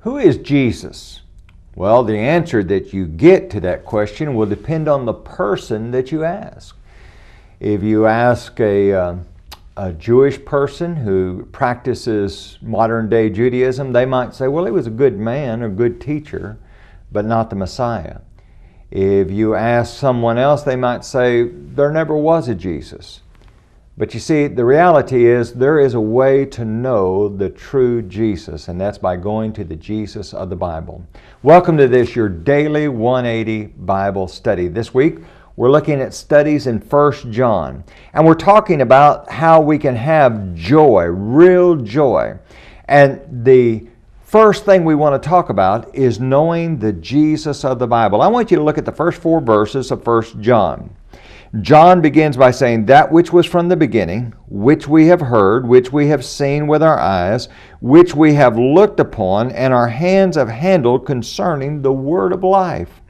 Who is Jesus? Well, the answer that you get to that question will depend on the person that you ask. If you ask a Jewish person who practices modern day Judaism, they might say, well, he was a good man or good teacher, but not the Messiah. If you ask someone else, they might say, there never was a Jesus. But you see, the reality is there is a way to know the true Jesus, and that's by going to the Jesus of the Bible. Welcome to this, your daily 180 Bible study. This week, we're looking at studies in 1 John, and we're talking about how we can have joy, real joy. And the first thing we want to talk about is knowing the Jesus of the Bible. I want you to look at the first 4 verses of 1 John. John begins by saying, that which was from the beginning, which we have heard, which we have seen with our eyes, which we have looked upon, and our hands have handled concerning the word of life.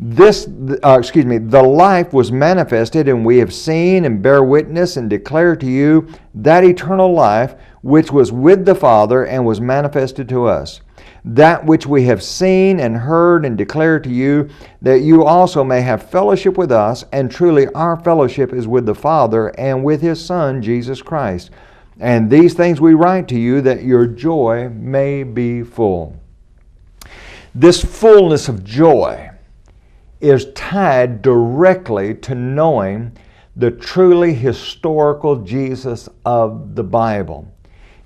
The life was manifested, and we have seen and bear witness and declare to you that eternal life which was with the Father and was manifested to us. That which we have seen and heard and declare to you, that you also may have fellowship with us, and truly our fellowship is with the Father and with His Son, Jesus Christ. And these things we write to you, that your joy may be full. This fullness of joy is tied directly to knowing the truly historical Jesus of the Bible.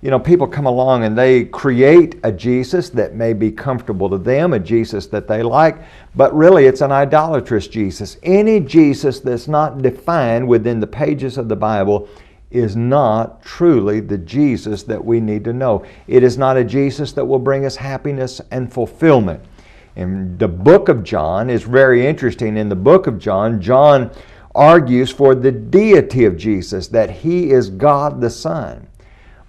You know, people come along and they create a Jesus that may be comfortable to them, a Jesus that they like, but really it's an idolatrous Jesus. Any Jesus that's not defined within the pages of the Bible is not truly the Jesus that we need to know. It is not a Jesus that will bring us happiness and fulfillment. And the book of John is very interesting. In the book of John, John argues for the deity of Jesus, that He is God the Son.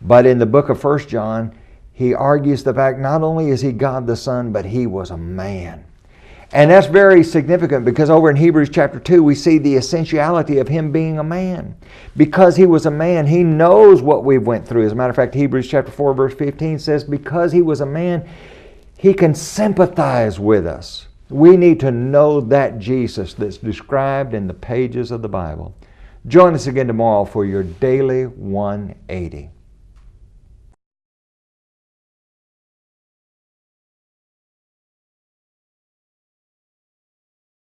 But in the book of 1 John, he argues the fact not only is He God the Son, but He was a man. And that's very significant because over in Hebrews chapter 2, we see the essentiality of Him being a man. Because He was a man, He knows what we went through. As a matter of fact, Hebrews chapter 4, verse 15 says, because He was a man, He can sympathize with us. We need to know that Jesus that's described in the pages of the Bible. Join us again tomorrow for your daily 180.